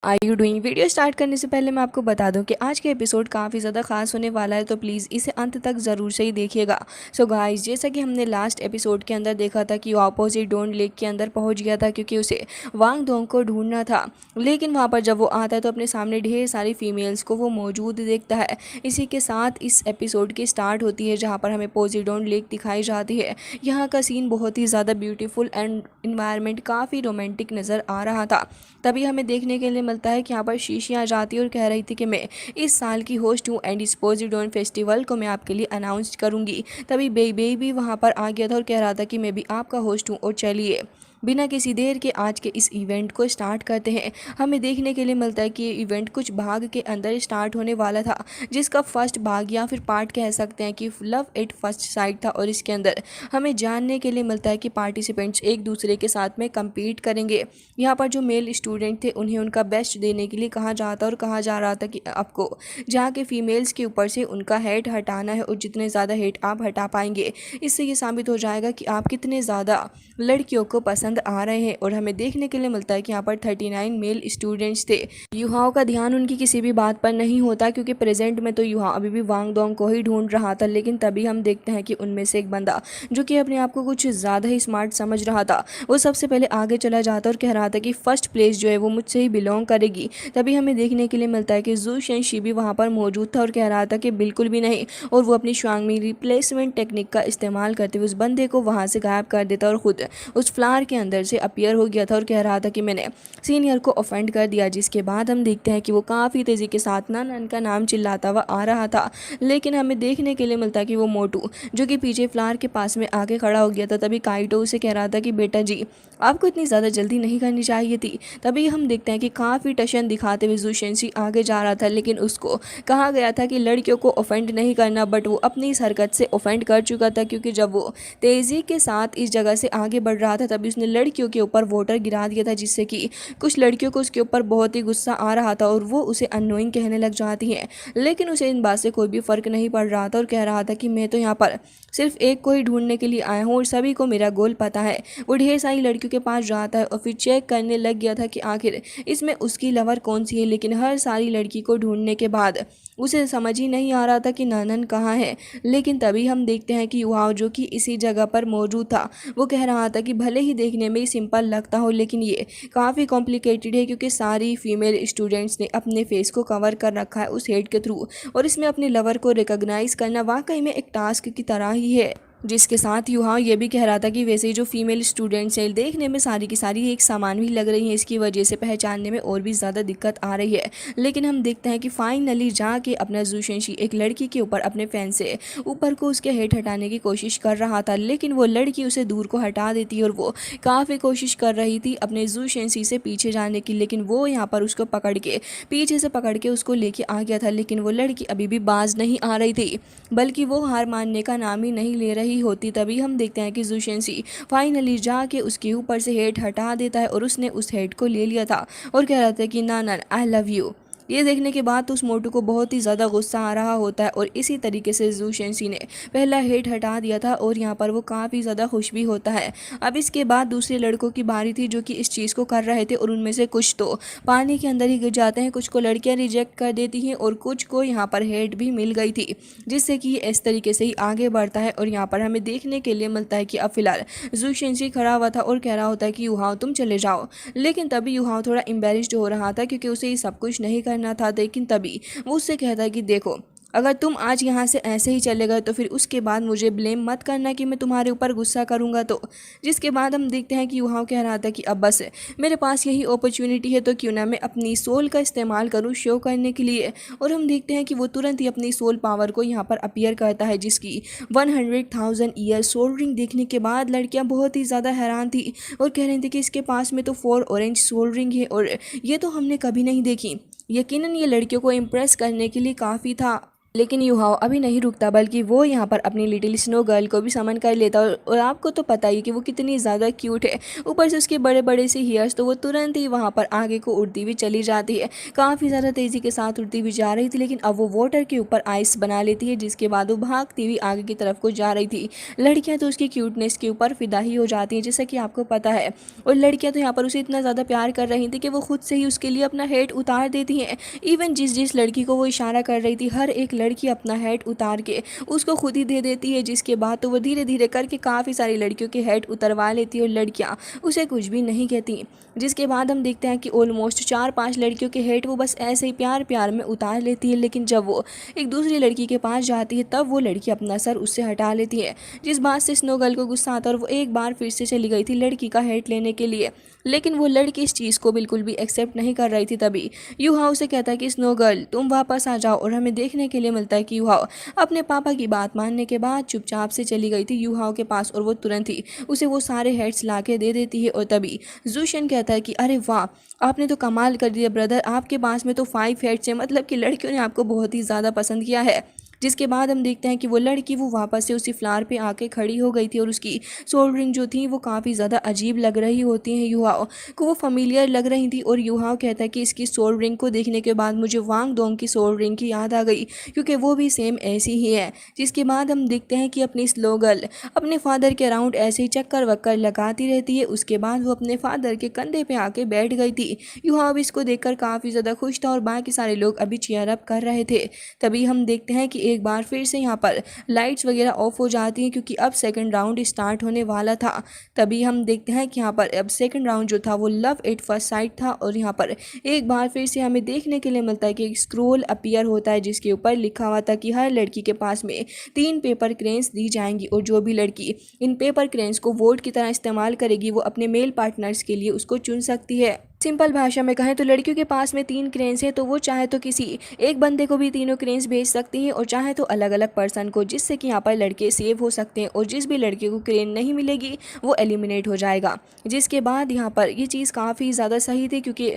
Are you doing. Video start करने से पहले मैं आपको बता दूं कि आज के एपिसोड काफ़ी ज़्यादा खास होने वाला है, तो प्लीज़ इसे अंत तक ज़रूर से ही देखिएगा। सो गाइस, जैसा कि हमने लास्ट एपिसोड के अंदर देखा था कि वो अपोजिट डोन लेक के अंदर पहुंच गया था क्योंकि उसे वांग दोंग को ढूंढना था। लेकिन वहां पर जब वो आता है तो अपने सामने ढेर सारी फीमेल्स को वो मौजूद देखता है। इसी के साथ इस एपिसोड की स्टार्ट होती है जहाँ पर हमें पोजीडोन लेक दिखाई जाती है। यहाँ का सीन बहुत ही ज़्यादा ब्यूटीफुल एंड इन्वायरमेंट काफ़ी रोमांटिक नज़र आ रहा था। तभी हमें देखने के लिए मिलता है कि यहाँ पर शीशी आ जाती है और कह रही थी कि मैं इस साल की होस्ट हूँ एंड इस पोजीडोन फेस्टिवल को मैं आपके लिए अनाउंस करूँगी। तभी बेबी भी वहाँ पर आ गया था और कह रहा था कि मैं भी आपका होस्ट हूँ और चलिए बिना किसी देर के आज के इस इवेंट को स्टार्ट करते हैं। हमें देखने के लिए मिलता है कि ये इवेंट कुछ भाग के अंदर स्टार्ट होने वाला था, जिसका फर्स्ट भाग या फिर पार्ट कह सकते हैं कि लव एट फर्स्ट साइट था। और इसके अंदर हमें जानने के लिए मिलता है कि पार्टिसिपेंट्स एक दूसरे के साथ में कम्पीट करेंगे। यहाँ पर जो मेल स्टूडेंट थे उन्हें उनका बेस्ट देने के लिए कहा जाता और कहा जा रहा था कि आपको जहाँ के फीमेल्स के ऊपर से उनका हेट हटाना है और जितने ज़्यादा हेट आप हटा पाएंगे इससे ये साबित हो जाएगा कि आप कितने ज़्यादा लड़कियों को पसंद आ रहे हैं। और हमें देखने के लिए मिलता है कि यहाँ पर 39 मेल स्टूडेंट्स थे। युहाओं का ध्यान उनकी किसी भी बात पर नहीं होता क्योंकि प्रेजेंट में तो युहा अभी भी वांग दोंग को ही ढूंढ रहा था। लेकिन तभी हम देखते हैं कि उनमें से एक बंदा जो कि अपने आप को कुछ ज़्यादा ही स्मार्ट समझ रहा था, वो सबसे पहले आगे चला जाता और कह रहा था कि फर्स्ट प्लेस जो है वो मुझसे ही बिलोंग करेगी। तभी हमें देखने के लिए मिलता है कि जू शेंशी भी वहाँ पर मौजूद था और कह रहा था कि बिल्कुल भी नहीं। और वो अपनी स्वांगमी रिप्लेसमेंट टेक्निक का इस्तेमाल करते हुए उस बंदे को वहाँ से गायब कर देता और खुद उस फ्लावर के अंदर से अपीयर हो गया था और कह रहा था कि मैंने सीनियर को ऑफेंड कर दिया। जिसके बाद हम देखते हैं कि वो काफ़ी तेज़ी के साथ नन का नाम चिल्लाता हुआ आ रहा था। लेकिन हमें देखने के लिए मिलता है कि वो मोटू जो कि पीछे फ्लावर के पास में आके खड़ा हो गया था। तभी काइटो उसे कह रहा था कि बेटा जी, आपको इतनी ज़्यादा जल्दी नहीं करनी चाहिए थी। तभी हम देखते हैं कि काफ़ी टशन दिखाते हुए जूशेंसी आगे जा रहा था, लेकिन उसको कहा गया था कि लड़कियों को ऑफेंड नहीं करना, बट वो अपनी इस हरकत से ऑफेंड कर चुका था क्योंकि जब वो तेज़ी के साथ इस जगह से आगे बढ़ रहा था तभी उसने लड़कियों के ऊपर वाटर गिरा दिया था, जिससे कि कुछ लड़कियों को उसके ऊपर बहुत ही गुस्सा आ रहा था और वो उसे अननोइंग कहने लग जाती हैं। लेकिन उसे इन बात से कोई भी फ़र्क नहीं पड़ रहा था और कह रहा था कि मैं तो यहाँ पर सिर्फ एक को ही ढूंढने के लिए आया हूँ और सभी को मेरा गोल पता है। वो ढेर सारी लड़कियों के पास जाता है और फिर चेक करने लग गया था कि आखिर इसमें उसकी लवर कौन सी है। लेकिन हर सारी लड़की को ढूंढने के बाद उसे समझ ही नहीं आ रहा था कि नानन कहाँ है। लेकिन तभी हम देखते हैं कि युवा जो कि इसी जगह पर मौजूद था, वो कह रहा था कि भले ही देखने में सिंपल लगता हो लेकिन ये काफ़ी कॉम्प्लिकेटेड है क्योंकि सारी फीमेल स्टूडेंट्स ने अपने फेस को कवर कर रखा है उस हेड के थ्रू, और इसमें अपने लवर को रिकॉग्नाइज करना वाकई में एक टास्क की तरह ही है। जिसके साथ युहा ये भी कह रहा था कि वैसे ही जो फीमेल स्टूडेंट्स हैं देखने में सारी की सारी एक समान भी लग रही हैं, इसकी वजह से पहचानने में और भी ज़्यादा दिक्कत आ रही है। लेकिन हम देखते हैं कि फाइनली जाके अपना जूशेंशी एक लड़की के ऊपर अपने फैन से ऊपर को उसके हेड हटाने की कोशिश कर रहा था, लेकिन वो लड़की उसे दूर को हटा देती है और वो काफ़ी कोशिश कर रही थी अपने जूशेंशी से पीछे जाने की। लेकिन वो यहाँ पर उसको पकड़ के पीछे से पकड़ के उसको लेके आ गया था, लेकिन वो लड़की अभी भी बाज नहीं आ रही थी, बल्कि वो हार मानने का नाम ही नहीं ले रही होती। तभी हम देखते हैं कि जूशेंसी फाइनली जाके उसके ऊपर से हेड हटा देता है और उसने उस हेड को ले लिया था और कह रहा था कि नानन आई लव यू। ये देखने के बाद तो उस मोटू को बहुत ही ज़्यादा गुस्सा आ रहा होता है और इसी तरीके से जूशेंसी ने पहला हेड हटा दिया था और यहाँ पर वो काफ़ी ज़्यादा खुश भी होता है। अब इसके बाद दूसरे लड़कों की बारी थी जो कि इस चीज़ को कर रहे थे और उनमें से कुछ तो पानी के अंदर ही गिर जाते हैं, कुछ को लड़कियाँ रिजेक्ट कर देती हैं और कुछ को यहाँ पर हेड भी मिल गई थी, जिससे कि इस तरीके से ही आगे बढ़ता है। और यहाँ पर हमें देखने के लिए मिलता है कि अब फिलहाल जूशेंसी खड़ा हुआ था और कह रहा होता है कि युहाओ तुम चले जाओ। लेकिन तभी युहाओ थोड़ा एम्बेरस्ड हो रहा था क्योंकि उसे ये सब कुछ नहीं करना था। लेकिन तभी वो उससे कहता है कि देखो, अगर तुम आज यहाँ से ऐसे ही चले गए तो फिर उसके बाद मुझे ब्लेम मत करना कि मैं तुम्हारे ऊपर गुस्सा करूँगा। तो जिसके बाद हम देखते हैं कि युहाओ कह रहा था कि अब बस मेरे पास यही अपॉर्चुनिटी है तो क्यों ना मैं अपनी सोल का इस्तेमाल करूँ शो करने के लिए। और हम देखते हैं कि वो तुरंत ही अपनी सोल पावर को यहाँ पर अपीयर करता है, जिसकी 100,000 ईयर सोल रिंग देखने के बाद लड़कियाँ बहुत ही ज़्यादा हैरान थी और कह रही थी कि इसके पास में तो 4 ऑरेंज सोल रिंग है और ये तो हमने कभी नहीं देखी। यकीनन ये लड़कियों को इम्प्रेस करने के लिए काफ़ी था। लेकिन युहाओ अभी नहीं रुकता, बल्कि वो यहाँ पर अपनी लिटिल स्नो गर्ल को भी समन कर लेता है। और आपको तो पता ही कि वो कितनी ज़्यादा क्यूट है, ऊपर से उसके बड़े बड़े से हेयर्स, तो वो तुरंत ही वहाँ पर आगे को उड़ती हुई चली जाती है। काफ़ी ज़्यादा तेज़ी के साथ उड़ती हुई जा रही थी, लेकिन अब वो वाटर के ऊपर आइस बना लेती है, जिसके बाद वो भागती हुई आगे की तरफ को जा रही थी। लड़कियाँ तो उसकी क्यूटनेस के ऊपर फिदा ही हो जाती हैं, जैसा कि आपको पता है। और लड़कियाँ तो यहाँ पर उसे इतना ज़्यादा प्यार कर रही थी कि वो खुद से ही उसके लिए अपना हेड उतार देती हैं। इवन जिस जिस लड़की को वो इशारा कर रही थी, हर एक लड़की अपना हेड उतार के उसको खुद ही दे देती है, जिसके बाद तो वो धीरे धीरे करके काफ़ी सारी लड़कियों के हेड उतरवा लेती है और लड़कियां उसे कुछ भी नहीं कहती। जिसके बाद हम देखते हैं कि ऑलमोस्ट 4-5 लड़कियों के हेड वो बस ऐसे ही प्यार प्यार में उतार लेती है, लेकिन जब वो एक दूसरी लड़की के पास जाती है तब वो लड़की अपना सर उससे हटा लेती है, जिस बात से स्नो गर्ल को गुस्सा आता है और वो एक बार फिर से चली गई थी लड़की का हेड लेने के लिए। लेकिन वो लड़की इस चीज़ को बिल्कुल भी एक्सेप्ट नहीं कर रही थी। तभी यूहाओ से कहता है कि स्नो गर्ल तुम वापस आ जाओ, और हमें देखने के लिए मिलता है कि यूहाओ अपने पापा की बात मानने के बाद चुपचाप से चली गई थी यूहाओ के पास, और वो तुरंत ही उसे वो सारे हेड्स ला के दे देती है। और तभी जूशन कहता है कि अरे वाह, आपने तो कमाल कर दिया ब्रदर, आपके पास में तो 5 हेड्स हैं, मतलब कि लड़कियों ने आपको बहुत ही ज़्यादा पसंद किया है। जिसके बाद हम देखते हैं कि वो लड़की वो वापस से उसी फ्लावर पे आके खड़ी हो गई थी, और उसकी सोल रिंग जो थी वो काफ़ी ज़्यादा अजीब लग रही होती हैं युहाओ को, वो familiar लग रही थी। और युहाओ कहता है कि इसकी सोल रिंग को देखने के बाद मुझे वांग दोंग की सोल रिंग की याद आ गई, क्योंकि वो भी सेम ऐसी ही है। जिसके बाद हम देखते हैं कि अपनी स्लो गर्ल अपने फादर के अराउंड ऐसे ही चक्कर वक्कर लगाती रहती है। उसके बाद वो अपने फादर के कंधे पे आके बैठ गई थी। युहाओ इसको देखकर काफ़ी ज़्यादा खुश था, और बाकी सारे लोग अभी चीयर अप कर रहे थे। तभी हम देखते हैं कि एक बार फिर से यहाँ पर लाइट्स वगैरह ऑफ हो जाती हैं, क्योंकि अब सेकंड राउंड स्टार्ट होने वाला था। तभी हम देखते हैं कि यहाँ पर अब सेकंड राउंड जो था वो लव एट फर्स्ट साइट था, और यहाँ पर एक बार फिर से हमें देखने के लिए मिलता है कि एक स्क्रोल अपीयर होता है, जिसके ऊपर लिखा हुआ था कि हर लड़की के पास में 3 पेपर क्रेन्स दी जाएंगी, और जो भी लड़की इन पेपर क्रेन्स को वोट की तरह इस्तेमाल करेगी वो अपने मेल पार्टनर्स के लिए उसको चुन सकती है। सिंपल भाषा में कहें तो लड़कियों के पास में 3 क्रेन्स हैं, तो वो चाहे तो किसी एक बंदे को भी तीनों क्रेन्स भेज सकती हैं, और चाहे तो अलग अलग पर्सन को, जिससे कि यहाँ पर लड़के सेव हो सकते हैं। और जिस भी लड़के को क्रेन नहीं मिलेगी वो एलिमिनेट हो जाएगा। जिसके बाद यहाँ पर ये चीज़ काफ़ी ज़्यादा सही थी, क्योंकि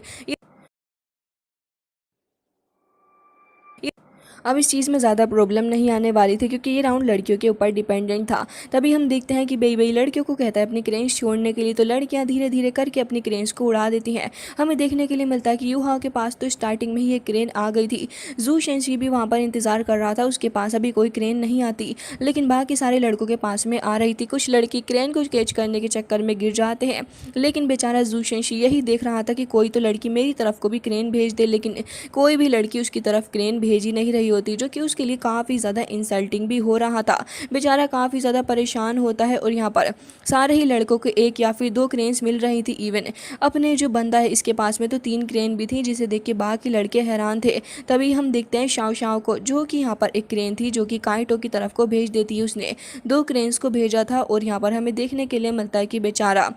अब इस चीज़ में ज़्यादा प्रॉब्लम नहीं आने वाली थी, क्योंकि ये राउंड लड़कियों के ऊपर डिपेंडेंट था। तभी हम देखते हैं कि बेई लड़कियों को कहता है अपनी क्रेन्स छोड़ने के लिए, तो लड़कियां धीरे धीरे करके अपनी क्रेन्स को उड़ा देती हैं। हमें देखने के लिए मिलता है कि यूहा के पास तो स्टार्टिंग में ही एक क्रेन आ गई थी। जू शेंशी भी वहाँ पर इंतज़ार कर रहा था, उसके पास अभी कोई क्रेन नहीं आती, लेकिन बाकी सारे लड़कों के पास में आ रही थी। कुछ लड़की क्रेन को कैच करने के चक्कर में गिर जाते हैं, लेकिन बेचारा जू शेंशी यही देख रहा था कि कोई तो लड़की मेरी तरफ को भी क्रेन भेज दे, लेकिन कोई भी लड़की उसकी तरफ क्रेन भेज ही नहीं रही होती, जो कि उसके लिए काफ़ी ज़्यादा इंसल्टिंग भी हो रहा था। बेचारा काफ़ी ज़्यादा परेशान होता है, और यहाँ पर सारे ही लड़कों को एक या फिर 2 क्रेन्स मिल रही थी। इवन अपने जो बंदा है इसके पास में तो 3 क्रेन भी थी, जिसे देख के बाकी लड़के हैरान थे। तभी हम देखते हैं शाओ शाओ को, जो कि यहाँ पर एक क्रेन थी जो कि काइटो की तरफ को भेज देती है। उसने 2 क्रेन्स को भेजा था, और यहाँ पर हमें देखने के लिए मिलता है कि बेचारा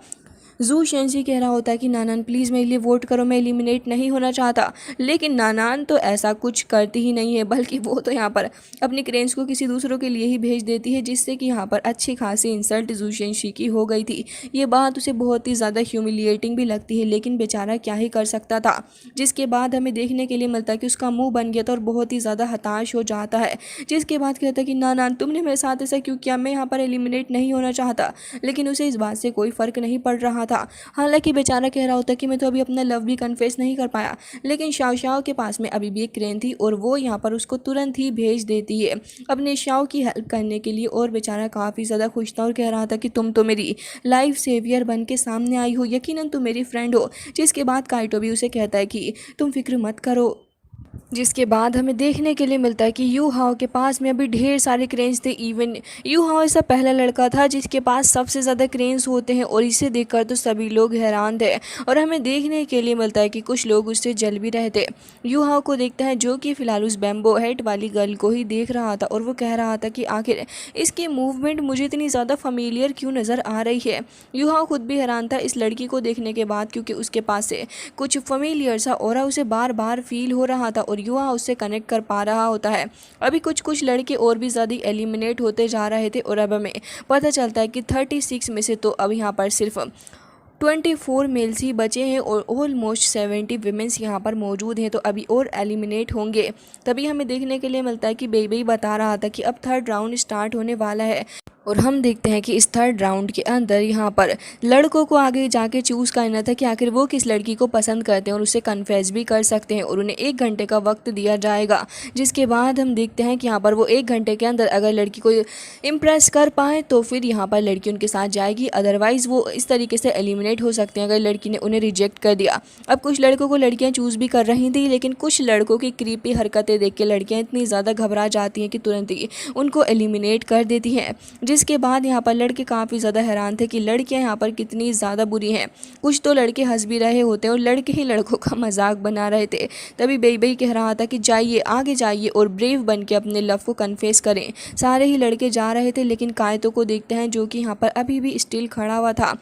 जू शेंजी कह रहा होता है कि नानान प्लीज़ मेरे लिए वोट करो, मैं एलिमिनेट नहीं होना चाहता। लेकिन नानान तो ऐसा कुछ करती ही नहीं है, बल्कि वो तो यहाँ पर अपनी क्रेन्स को किसी दूसरों के लिए ही भेज देती है, जिससे कि यहाँ पर अच्छी खासी इंसल्ट जू शेंजी की हो गई थी। ये बात उसे बहुत ही ज़्यादा ह्यूमिलिएटिंग भी लगती है, लेकिन बेचारा क्या ही कर सकता था। जिसके बाद हमें देखने के लिए मिलता है कि उसका मुँह बन गया था और बहुत ही ज़्यादा हताश हो जाता है। जिसके बाद कहता है कि नानान तुमने मेरे साथ ऐसा क्यों किया, मैं यहाँ पर एलिमिनेट नहीं होना चाहता। लेकिन उसे इस बात से कोई फ़र्क नहीं पड़ रहा था। हालांकि बेचारा कह रहा होता कि मैं तो अभी अपना लव भी कन्फेस नहीं कर पाया, लेकिन शाओ शाओ के पास में अभी भी एक क्रेन थी, और वो यहाँ पर उसको तुरंत ही भेज देती है अपने शाओ की हेल्प करने के लिए। और बेचारा काफ़ी ज़्यादा खुश था और कह रहा था कि तुम तो मेरी लाइफ सेवियर बन के सामने आई हो, यकीनन तुम मेरी फ्रेंड हो। जिसके बाद काइटो भी उसे कहता है कि तुम फिक्र मत करो। जिसके बाद हमें देखने के लिए मिलता है कि यू हाओ के पास में अभी ढेर सारे क्रेन्स थे। इवन यू हाओ ऐसा पहला लड़का था जिसके पास सबसे ज़्यादा क्रेन्स होते हैं, और इसे देखकर तो सभी लोग हैरान थे। और हमें देखने के लिए मिलता है कि कुछ लोग उससे जल भी रहे थे। यू हाओ को देखता है, जो कि फ़िलहाल उस बैम्बो हेड वाली गर्ल को ही देख रहा था, और वो कह रहा था कि आखिर इसकी मूवमेंट मुझे इतनी ज़्यादा फमीलियर क्यों नज़र आ रही है। यू हाओ खुद भी हैरान था इस लड़की को देखने के बाद, क्योंकि उसके पास से कुछ फमीलियर सा ऑरा उसे बार बार फील हो रहा था, और युवा उससे कनेक्ट कर पा रहा होता है। अभी कुछ कुछ लड़के और भी ज़्यादा एलिमिनेट होते जा रहे थे, और अब हमें पता चलता है कि 36 में से तो अब यहाँ पर सिर्फ 24 मेल्स ही बचे हैं और ऑलमोस्ट 70 विमेंस यहाँ पर मौजूद हैं, तो अभी और एलिमिनेट होंगे। तभी हमें देखने के लिए मिलता है कि बेबी बता रहा था कि अब थर्ड राउंड स्टार्ट होने वाला है और हम देखते हैं कि इस थर्ड राउंड के अंदर यहाँ पर लड़कों को आगे जाके चूज़ करना था कि आखिर वो किस लड़की को पसंद करते हैं और उसे कन्फेस भी कर सकते हैं और उन्हें 1 घंटे का वक्त दिया जाएगा। जिसके बाद हम देखते हैं कि यहाँ पर वो 1 घंटे के अंदर अगर लड़की को इम्प्रेस कर पाए तो फिर यहाँ पर लड़की उनके साथ जाएगी, अदरवाइज़ वो इस तरीके से एलिमिनेट हो सकते हैं अगर लड़की ने उन्हें रिजेक्ट कर दिया। अब कुछ लड़कों को लड़कियाँ चूज़ भी कर रही थी, लेकिन कुछ लड़कों की क्रीपी हरकतें देख के लड़कियाँ इतनी ज़्यादा घबरा जाती हैं कि तुरंत ही उनको एलिमिनेट कर देती हैं। जिसके बाद यहाँ पर लड़के काफ़ी ज़्यादा हैरान थे कि लड़कियाँ यहाँ पर कितनी ज़्यादा बुरी हैं। कुछ तो लड़के हंस भी रहे होते हैं और लड़के ही लड़कों का मजाक बना रहे थे। तभी बेबी कह रहा था कि जाइए आगे जाइए और ब्रेव बन के अपने लव को कन्फेस करें। सारे ही लड़के जा रहे थे, लेकिन कायतो को देखते हैं जो कि यहाँ पर अभी भी स्टिल खड़ा हुआ था।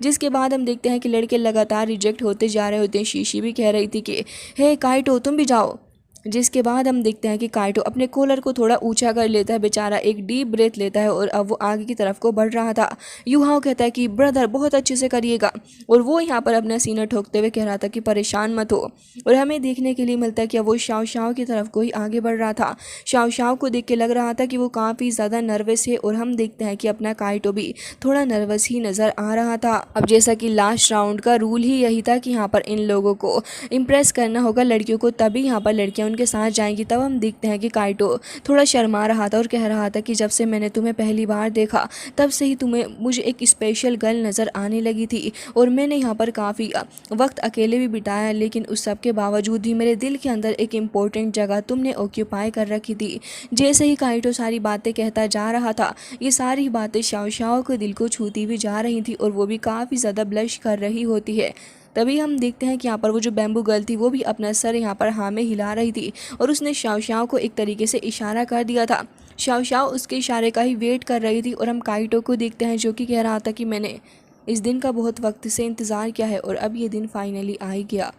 जिसके बाद हम देखते हैं कि लड़के लगातार रिजेक्ट होते जा रहे होते हैं। शीशी भी कह रही थी कि हे काइटो तुम भी जाओ। जिसके बाद हम देखते हैं कि काइटो अपने कॉलर को थोड़ा ऊंचा कर लेता है, बेचारा एक डीप ब्रेथ लेता है और अब वो आगे की तरफ को बढ़ रहा था। यूहाओ कहता है कि ब्रदर बहुत अच्छे से करिएगा, और वो यहाँ पर अपना सीना ठोकते हुए कह रहा था कि परेशान मत हो। और हमें देखने के लिए मिलता है कि अब वो शाओ शाओ की तरफ को ही आगे बढ़ रहा था। शाओ शाओ को देख के लग रहा था कि वो काफ़ी ज़्यादा नर्वस है और हम देखते हैं कि अपना काइटो भी थोड़ा नर्वस ही नज़र आ रहा था। अब जैसा कि लास्ट राउंड का रूल ही यही था कि यहाँ पर इन लोगों को इम्प्रेस करना होगा लड़कियों को, तभी यहाँ पर लड़कियाँ उनके साथ जाएंगी। तब हम देखते हैं कि काइटो थोड़ा शर्मा रहा था और कह रहा था कि जब से मैंने तुम्हें पहली बार देखा तब से ही तुम्हें मुझे एक स्पेशल गर्ल नज़र आने लगी थी और मैंने यहाँ पर काफ़ी वक्त अकेले भी बिताया, लेकिन उस सब के बावजूद भी मेरे दिल के अंदर एक इम्पोर्टेंट जगह तुमने ऑक्यूपाई कर रखी थी। जैसे ही काइटो सारी बातें कहता जा रहा था, ये सारी बातें शाओ शाओ के दिल को छूती भी जा रही थी और वो भी काफ़ी ज़्यादा ब्लश कर रही होती है। तभी हम देखते हैं कि यहाँ पर वो जो बैम्बू गर्ल थी वो भी अपना सर यहाँ पर हाँ में हिला रही थी और उसने शाओ शाओ को एक तरीके से इशारा कर दिया था। शाओ शाओ उसके इशारे का ही वेट कर रही थी और हम काइटो को देखते हैं जो कि कह रहा था कि मैंने इस दिन का बहुत वक्त से इंतज़ार किया है और अब ये दिन फाइनली आ ही गया।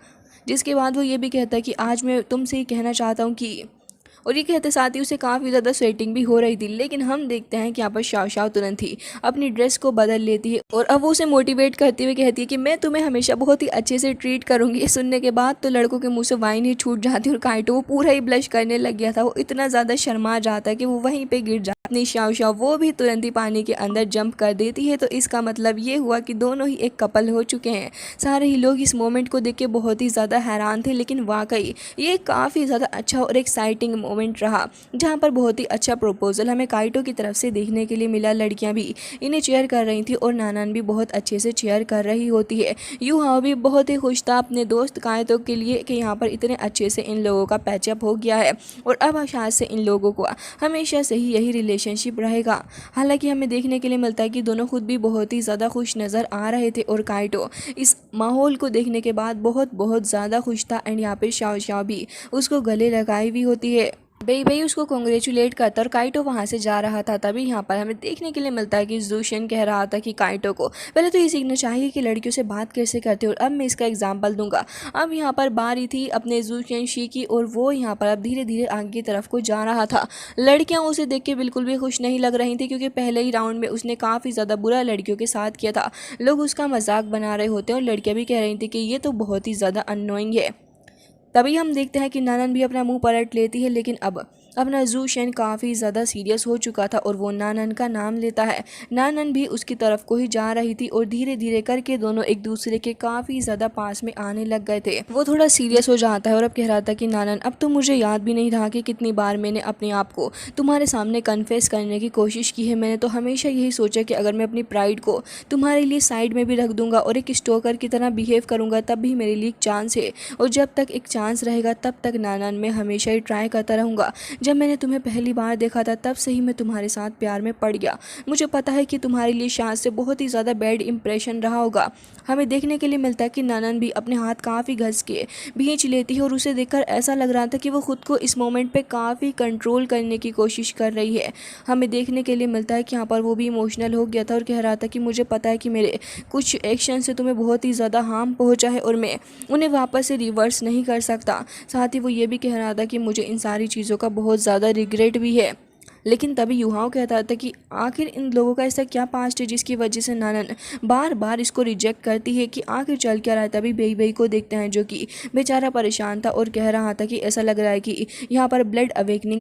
जिसके बाद वो ये भी कहता है कि आज मैं तुमसे ही कहना चाहता हूँ कि, और ये कहते साथ ही उसे काफ़ी ज़्यादा स्वेटिंग भी हो रही थी। लेकिन हम देखते हैं कि यहाँ पर शाओ शाओ तुरंत ही अपनी ड्रेस को बदल लेती है और अब वो उसे मोटिवेट करते हुए कहती है कि मैं तुम्हें हमेशा बहुत ही अच्छे से ट्रीट करूँगी। ये सुनने के बाद तो लड़कों के मुंह से वाइन ही छूट जाती और काइटो वो पूरा ही ब्लश करने लग गया था। वो इतना ज़्यादा शर्मा जाता है कि वो वहीं पर गिर जाता। अपनी शाओ शाओ वो भी तुरंत ही पानी के अंदर जंप कर देती है। तो इसका मतलब ये हुआ कि दोनों ही एक कपल हो चुके हैं। सारे ही लोग इस मोमेंट को देख के बहुत ही ज़्यादा हैरान थे, लेकिन वाकई ये काफ़ी ज़्यादा अच्छा और एक्साइटिंग मोमेंट रहा, जहाँ पर बहुत ही अच्छा प्रपोजल हमें काइटो की तरफ से देखने के लिए मिला। लड़कियाँ भी इन्हें चेयर कर रही थी और नानान भी बहुत अच्छे से चेयर कर रही होती है। यूहाओ भी बहुत ही खुश था अपने दोस्त काइटो के लिए कि यहाँ पर इतने अच्छे से इन लोगों का पैचअप हो गया है और अब शायद से इन लोगों को हमेशा से ही यही रिलेशनशिप रहेगा। हालांकि हमें देखने के लिए मिलता है कि दोनों खुद भी बहुत ही ज़्यादा खुश नज़र आ रहे थे और काइटो इस माहौल को देखने के बाद बहुत बहुत ज़्यादा खुश था। एंड यहाँ पे शाओ शाओ भी उसको गले लगाई भी होती है। बेबी उसको कॉन्ग्रेचुलेट करता और काइटो वहाँ से जा रहा था। तभी यहाँ पर हमें देखने के लिए मिलता है कि ज़ूशियन कह रहा था कि काइटो को पहले तो ये सीखना चाहिए कि लड़कियों से बात कैसे करते हो और अब मैं इसका एग्जाम्पल दूंगा। अब यहाँ पर बारी थी अपने ज़ूशियन शी की और वो यहाँ पर अब धीरे धीरे आगे की तरफ को जा रहा था। लड़कियाँ उसे देख के बिल्कुल भी खुश नहीं लग रही थी, क्योंकि पहले ही राउंड में उसने काफ़ी ज़्यादा बुरा लड़कियों के साथ किया था। लोग उसका मजाक बना रहे होते हैं और लड़कियाँ भी कह रही थी कि ये तो बहुत ही ज़्यादा अननोइंग है। तभी हम देखते हैं कि नानन भी अपना मुंह पलट लेती है, लेकिन अब अपना ज़ूशियन काफ़ी ज़्यादा सीरियस हो चुका था और वो नानन का नाम लेता है। नानन भी उसकी तरफ को ही जा रही थी और धीरे धीरे करके दोनों एक दूसरे के काफ़ी ज़्यादा पास में आने लग गए थे। वो थोड़ा सीरियस हो जाता है और अब कह रहा था कि नानन अब तो मुझे याद भी नहीं रहा कि कितनी बार मैंने अपने आप को तुम्हारे सामने कन्फेस करने की कोशिश की है। मैंने तो हमेशा यही सोचा कि अगर मैं अपनी प्राइड को तुम्हारे लिए साइड में भी रख दूंगा और एक स्टोकर की तरह बिहेव करूंगा तब भी मेरे लिए एक चांस है, और जब तक एक चांस रहेगा तब तक नानन मैं हमेशा ही ट्राई करता रहूँगा। जब मैंने तुम्हें पहली बार देखा था तब से ही मैं तुम्हारे साथ प्यार में पड़ गया। मुझे पता है कि तुम्हारे लिए शायद से बहुत ही ज़्यादा बैड इंप्रेशन रहा होगा। हमें देखने के लिए मिलता है कि नानन भी अपने हाथ काफ़ी घस के भींच लेती है और उसे देखकर ऐसा लग रहा था कि वो खुद को इस मोमेंट पे काफ़ी कंट्रोल करने की कोशिश कर रही है। हमें देखने के लिए मिलता है कि यहाँ पर वो भी इमोशनल हो गया था और कह रहा था कि मुझे पता है कि मेरे कुछ एक्शन से तुम्हें बहुत ही ज़्यादा हार्म पहुँचा है और मैं उन्हें वापस से रिवर्स नहीं कर सकता। साथ ही वो ये भी कह रहा था कि मुझे इन सारी चीज़ों का बहुत ज़्यादा रिग्रेट भी है। लेकिन तभी युहाओं कहता था कि आखिर इन लोगों का ऐसा क्या पास्ट है जिसकी वजह से नानन बार बार इसको रिजेक्ट करती है कि आखिर चल क्या रहा है। तभी बेई बेई को देखते हैं जो कि बेचारा परेशान था और कह रहा था कि ऐसा लग रहा है कि यहाँ पर ब्लड अवेकनिंग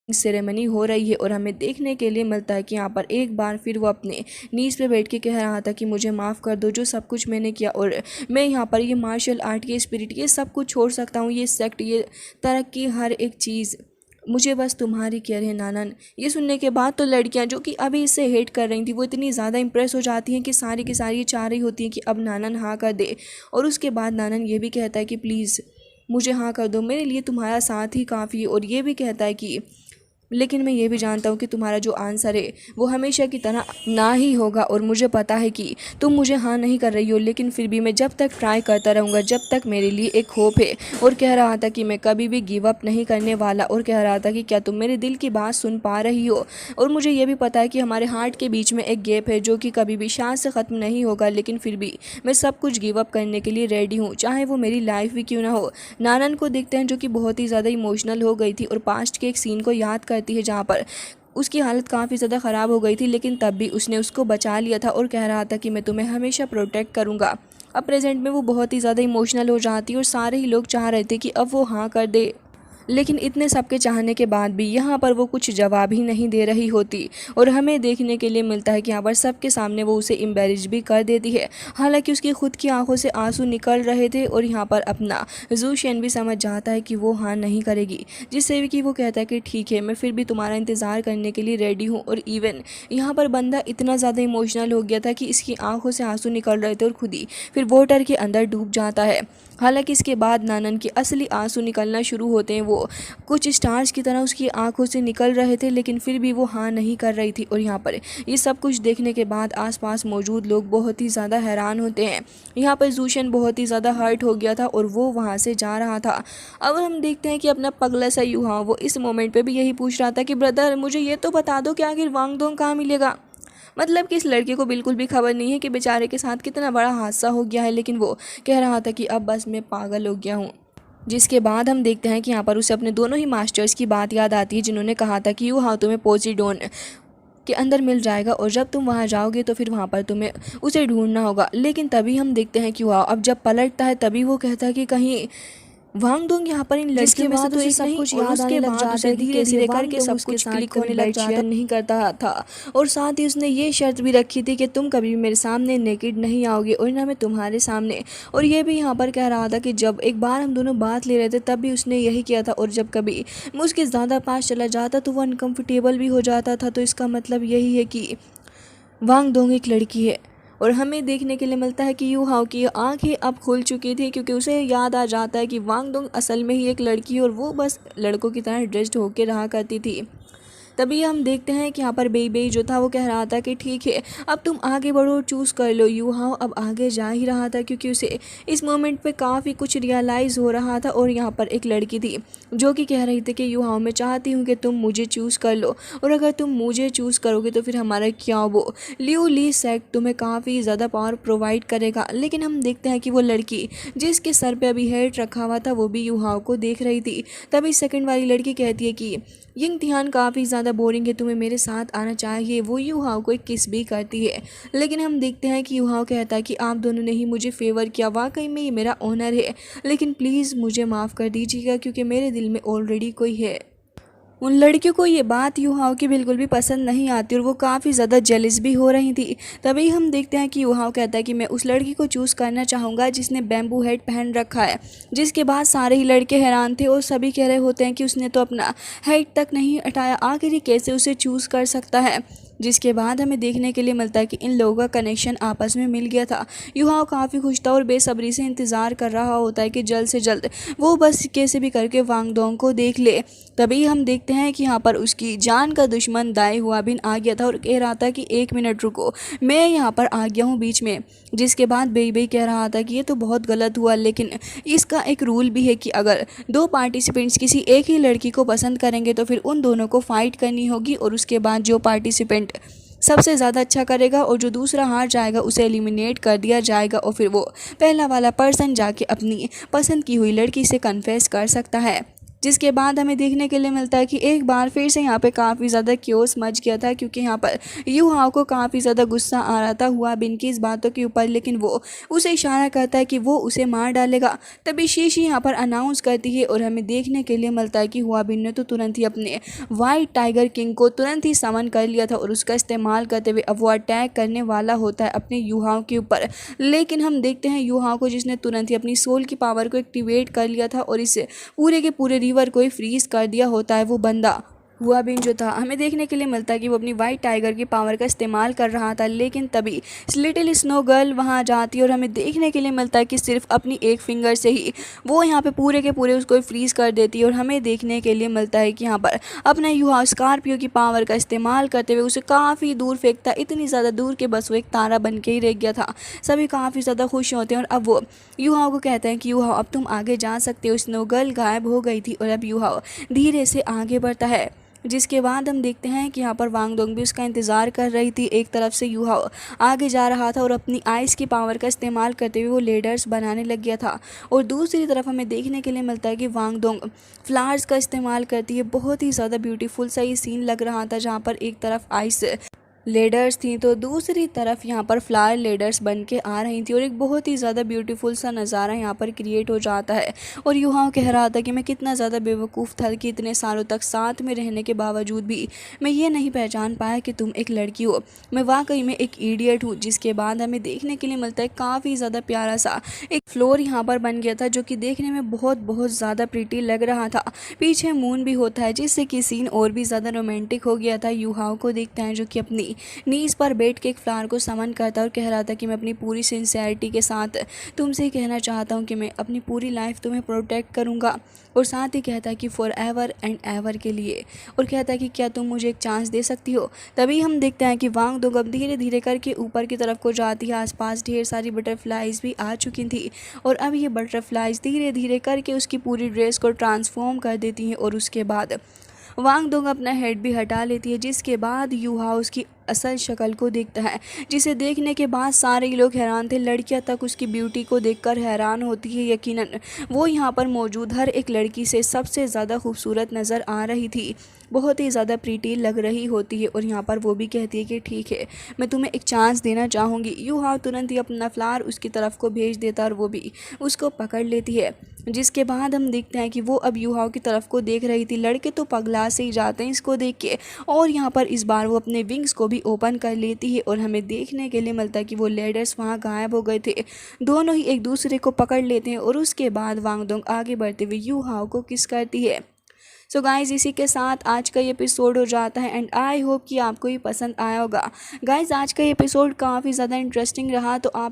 सेरेमनी हो रही है। और हमें देखने के लिए मिलता है कि यहाँ पर एक बार फिर वो अपने नीज पे बैठ के कह रहा था कि मुझे माफ़ कर दो जो सब कुछ मैंने किया, और मैं यहाँ पर ये मार्शल आर्ट, ये स्पिरिट, ये सब कुछ छोड़ सकता हूँ, ये सेक्ट, ये तरक्की, हर एक चीज़, मुझे बस तुम्हारी केयर है नानन। ये सुनने के बाद तो लड़कियां जो कि अभी इससे हेट कर रही थी वो इतनी ज़्यादा इंप्रेस हो जाती हैं कि सारी की सारी ये चाह रही होती हैं कि अब नानन हाँ कर दे। और उसके बाद नानन ये भी कहता है कि प्लीज़ मुझे हाँ कर दो, मेरे लिए तुम्हारा साथ ही काफ़ी है। और ये भी कहता है कि लेकिन मैं ये भी जानता हूँ कि तुम्हारा जो आंसर है वो हमेशा की तरह ना ही होगा, और मुझे पता है कि तुम मुझे हाँ नहीं कर रही हो, लेकिन फिर भी मैं जब तक ट्राई करता रहूँगा, जब तक मेरे लिए एक होप है। और कह रहा था कि मैं कभी भी गिव अप नहीं करने वाला। और कह रहा था कि क्या तुम मेरे दिल की बात सुन पा रही हो, और मुझे ये भी पता है कि हमारे हार्ट के बीच में एक गैप है जो कि कभी भी शायद से ख़त्म नहीं होगा, लेकिन फिर भी मैं सब कुछ गिव अप करने के लिए रेडी हूँ, चाहे वो मेरी लाइफ भी क्यों ना हो। नानन को देखते हैं जो कि बहुत ही ज़्यादा इमोशनल हो गई थी और पास्ट के एक सीन को याद करती है जहाँ पर उसकी हालत काफ़ी ज़्यादा ख़राब हो गई थी, लेकिन तब भी उसने उसको बचा लिया था और कह रहा था कि मैं तुम्हें हमेशा प्रोटेक्ट करूँगा। अब प्रेजेंट में वो बहुत ही ज़्यादा इमोशनल हो जाती है और सारे ही लोग चाह रहे थे कि अब वो हाँ कर दे, लेकिन इतने सबके चाहने के बाद भी यहाँ पर वो कुछ जवाब ही नहीं दे रही होती। और हमें देखने के लिए मिलता है कि यहाँ पर सबके सामने वो उसे एम्बैरेज भी कर देती है। हालांकि उसकी खुद की आंखों से आंसू निकल रहे थे और यहाँ पर अपना ज़ूशियन भी समझ जाता है कि वो हाँ नहीं करेगी, जिससे भी कि वो कहता है कि ठीक है, मैं फिर भी तुम्हारा इंतज़ार करने के लिए रेडी हूँ। और इवन यहाँ पर बंदा इतना ज़्यादा इमोशनल हो गया था कि इसकी आंखों से आंसू निकल रहे थे और खुद ही फिर वाटर के अंदर डूब जाता है। हालांकि इसके बाद नानन के असली आंसू निकलना शुरू होते हैं, वो कुछ स्टार्स की तरह उसकी आंखों से निकल रहे थे, लेकिन फिर भी वो हाँ नहीं कर रही थी। और यहाँ पर ये सब कुछ देखने के बाद आसपास मौजूद लोग बहुत ही ज़्यादा हैरान होते हैं। यहाँ पर ज़ूशियन बहुत ही ज़्यादा हर्ट हो गया था और वो वहाँ से जा रहा था। अब हम देखते हैं कि अपना पगला सा युहा वो इस मोमेंट पे भी यही पूछ रहा था कि ब्रदर मुझे ये तो बता दो कि आखिर वांगडोंग कहाँ मिलेगा। मतलब कि इस लड़के को बिल्कुल भी खबर नहीं है कि बेचारे के साथ कितना बड़ा हादसा हो गया है, लेकिन वो कह रहा था कि अब बस मैं पागल हो गया हूँ। जिसके बाद हम देखते हैं कि यहाँ पर उसे अपने दोनों ही मास्टर्स की बात याद आती है जिन्होंने कहा था कि हाँ तुम्हें पोसीडोन के अंदर मिल जाएगा और जब तुम वहाँ जाओगे तो फिर वहाँ पर तुम्हें उसे ढूंढना होगा। लेकिन तभी हम देखते हैं कि वहाँ अब जब पलटता है तभी वो कहता है कि कहीं वांगडोंग यहाँ पर इन लड़कियों में से तो एक नहीं, और उसके बाद उसे धीरे धीरे करके सब कुछ क्लिक होने लग जाता नहीं करता था। और साथ ही उसने ये शर्त भी रखी थी कि तुम कभी भी मेरे सामने नेकेड नहीं आओगे और ना मैं तुम्हारे सामने। और ये भी यहाँ पर कह रहा था कि जब एक बार हम दोनों बात ले रहे थे तब भी उसने यही किया था, और जब कभी मैं उसके ज़्यादा पास चला जाता तो वो अनकम्फर्टेबल भी हो जाता था। तो इसका मतलब यही है कि वांगडोंग एक लड़की है। और हमें देखने के लिए मिलता है कि यूहाओ की आंखें अब खुल चुकी थी, क्योंकि उसे याद आ जाता है कि वांगडोंग असल में ही एक लड़की है और वो बस लड़कों की तरह ड्रेस्ड होकर रहा करती थी। तभी हम देखते हैं कि यहाँ पर बेई बेई जो था वो कह रहा था कि ठीक है अब तुम आगे बढ़ो, चूज़ कर लो। यूहाओ अब आगे जा ही रहा था क्योंकि उसे इस मोमेंट पे काफ़ी कुछ रियलाइज़ हो रहा था। और यहाँ पर एक लड़की थी जो कि कह रही थी कि यूहाओ मैं चाहती हूँ कि तुम मुझे चूज़ कर लो, और अगर तुम मुझे चूज़ करोगे तो फिर हमारा क्या वो लियो ली सेक्ट तुम्हें काफ़ी ज़्यादा पावर प्रोवाइड करेगा। लेकिन हम देखते हैं कि वो लड़की जिसके सर पे अभी हेड रखा हुआ था वो भी यूहाओ को देख रही थी। तभी सेकंड वाली लड़की कहती है कि ये इम्तिहान काफ़ी ज़्यादा बोरिंग है, तुम्हें मेरे साथ आना चाहिए। वो यूहाओ को एक किस भी करती है, लेकिन हम देखते हैं कि यूहाओ कहता है कि आप दोनों ने ही मुझे फेवर किया, वाकई में ये मेरा ऑनर है, लेकिन प्लीज़ मुझे माफ़ कर दीजिएगा क्योंकि मेरे दिल में ऑलरेडी कोई है। उन लड़कियों को ये बात यूहाओ की बिल्कुल भी पसंद नहीं आती और वो काफ़ी ज़्यादा जेलिस भी हो रही थी। तभी हम देखते हैं कि यूहाओ कहता है कि मैं उस लड़की को चूज़ करना चाहूँगा जिसने बैम्बू हेड पहन रखा है। जिसके बाद सारे ही लड़के हैरान थे और सभी कह रहे होते हैं कि उसने तो अपना हेड तक नहीं हटाया, आखिर कैसे उसे चूज़ कर सकता है। जिसके बाद हमें देखने के लिए मिलता है कि इन लोगों का कनेक्शन आपस में मिल गया था। यूहाओ काफ़ी खुश था और बेसब्री से इंतज़ार कर रहा होता है कि जल्द से जल्द वो बस कैसे भी करके वांगडोंग को देख ले। तभी हम देखते हैं कि यहाँ पर उसकी जान का दुश्मन दाई हुआबिन आ गया था और कह रहा था कि 1 मिनट रुको, मैं यहाँ पर आ गया हूँ बीच में। जिसके बाद बेई बेई कह रहा था कि ये तो बहुत गलत हुआ, लेकिन इसका एक रूल भी है कि अगर 2 पार्टिसिपेंट्स किसी एक ही लड़की को पसंद करेंगे तो फिर उन दोनों को फाइट करनी होगी, और उसके बाद जो पार्टिसिपेंट सबसे ज़्यादा अच्छा करेगा और जो दूसरा हार जाएगा उसे एलिमिनेट कर दिया जाएगा, और फिर वो पहला वाला पर्सन जाके अपनी पसंद की हुई लड़की से कन्फेस कर सकता है। जिसके बाद हमें देखने के लिए मिलता है कि एक बार फिर से यहाँ पे काफ़ी ज़्यादा क्योस मच गया था, क्योंकि यहाँ पर यू हाओ को काफ़ी ज़्यादा गुस्सा आ रहा था हुआ बिन की इस बातों के ऊपर, लेकिन वो उसे इशारा करता है कि वो उसे मार डालेगा। तभी शीशी यहाँ पर अनाउंस करती है और हमें देखने के लिए मिलता है कि हुआ बिन ने तो तुरंत ही अपने वाइट टाइगर किंग को तुरंत ही समन कर लिया था और उसका इस्तेमाल करते हुए अब वो अटैक करने वाला होता है अपने यू हाओ के ऊपर। लेकिन हम देखते हैं यू हाओ को, जिसने तुरंत ही अपनी सोल की पावर को एक्टिवेट कर लिया था और इस पूरे के पूरे रिवर को ही फ्रीज कर दिया होता है वो बंदा। हुआ बिन जो था, हमें देखने के लिए मिलता है कि वो अपनी वाइट टाइगर की पावर का इस्तेमाल कर रहा था, लेकिन तभी लिटिल स्नो गर्ल वहाँ जाती है और हमें देखने के लिए मिलता है कि सिर्फ अपनी एक फिंगर से ही वो यहाँ पे पूरे के पूरे उसको फ्रीज कर देती है। और हमें देखने के लिए मिलता है कि यहाँ पर अपना युवा स्कॉर्पियो की पावर का इस्तेमाल करते हुए उसे काफ़ी दूर फेंकता, इतनी ज़्यादा दूर कि बस वो एक तारा बन के ही रह गया था। सभी काफ़ी ज़्यादा खुश होते हैं और अब वो युहाओ को कहते हैं कि युहाओ अब तुम आगे जा सकते हो। स्नो गर्ल गायब हो गई थी और अब युहाओ धीरे से आगे बढ़ता है। जिसके बाद हम देखते हैं कि यहाँ पर वांग डोंग भी उसका इंतज़ार कर रही थी। एक तरफ से यू हाओ आगे जा रहा था और अपनी आइस की पावर का इस्तेमाल करते हुए वो लेडर्स बनाने लग गया था, और दूसरी तरफ हमें देखने के लिए मिलता है कि वांग डोंग फ्लावर्स का इस्तेमाल करती है। बहुत ही ज़्यादा ब्यूटीफुल सा ये सीन लग रहा था, जहाँ पर एक तरफ आइस लेडर्स थी तो दूसरी तरफ यहाँ पर फ्लावर लेडर्स बन के आ रही थी, और एक बहुत ही ज़्यादा ब्यूटीफुल सा नज़ारा यहाँ पर क्रिएट हो जाता है। और युहाओ कह रहा था कि मैं कितना ज़्यादा बेवकूफ़ था कि इतने सालों तक साथ में रहने के बावजूद भी मैं ये नहीं पहचान पाया कि तुम एक लड़की हो, मैं वाकई में एक इडियट हूँ। जिसके बाद हमें देखने के लिए मिलता है काफ़ी ज़्यादा प्यारा सा एक फ्लोर यहाँ पर बन गया था, जो कि देखने में बहुत बहुत ज़्यादा प्रीटी लग रहा था। पीछे मून भी होता है, जिससे कि सीन और भी ज़्यादा रोमांटिक हो गया था। युहाओ को देखते हैं जो कि अपनी नीज पर बैठ के एक फ्लावर को समन करता और कह रहा था कि मैं अपनी पूरी सिंसियरिटी के साथ तुमसे ही कहना चाहता हूँ कि मैं अपनी पूरी लाइफ तुम्हें प्रोटेक्ट करूँगा, और साथ ही कहता है कि फॉर एवर एंड एवर के लिए, और कहता है कि क्या तुम मुझे एक चांस दे सकती हो। तभी हम देखते हैं कि वांग डोंग अब धीरे धीरे करके ऊपर की तरफ को जाती है। आसपास ढेर सारी बटरफ्लाइज भी आ चुकी थी, और अब ये बटरफ्लाइज धीरे धीरे करके उसकी पूरी ड्रेस को ट्रांसफॉर्म कर देती हैं, और उसके बाद वांग डोंग अपना हेड भी हटा लेती है। जिसके बाद यूहा उसकी असल शक्ल को देखता है, जिसे देखने के बाद सारे लोग हैरान थे। लड़कियां तक उसकी ब्यूटी को देखकर हैरान होती है। यकीनन वो यहाँ पर मौजूद हर एक लड़की से सबसे ज़्यादा खूबसूरत नज़र आ रही थी, बहुत ही ज़्यादा प्रीटी लग रही होती है। और यहाँ पर वो भी कहती है कि ठीक है, मैं तुम्हें एक चांस देना चाहूँगी। यूहा तुरंत ही अपना फ्लावर उसकी तरफ को भेज देता और वो भी उसको पकड़ लेती है। जिसके बाद हम देखते हैं कि वो अब यूहाओ की तरफ को देख रही थी। लड़के तो पगला से ही जाते हैं इसको देख के, और यहाँ पर इस बार वो अपने विंग्स को भी ओपन कर लेती है, और हमें देखने के लिए मिलता है कि वो लेडर्स वहाँ गायब हो गए थे। दोनों ही एक दूसरे को पकड़ लेते हैं, और उसके बाद वांग डोंग आगे बढ़ते हुए यूहाओ को किस करती है। सो गाइज़, इसी के साथ आज का ये एपिसोड हो जाता है, एंड आई होप कि आपको ये पसंद आया होगा। गाइज़, आज का ये एपिसोड काफ़ी ज़्यादा इंटरेस्टिंग रहा, तो आप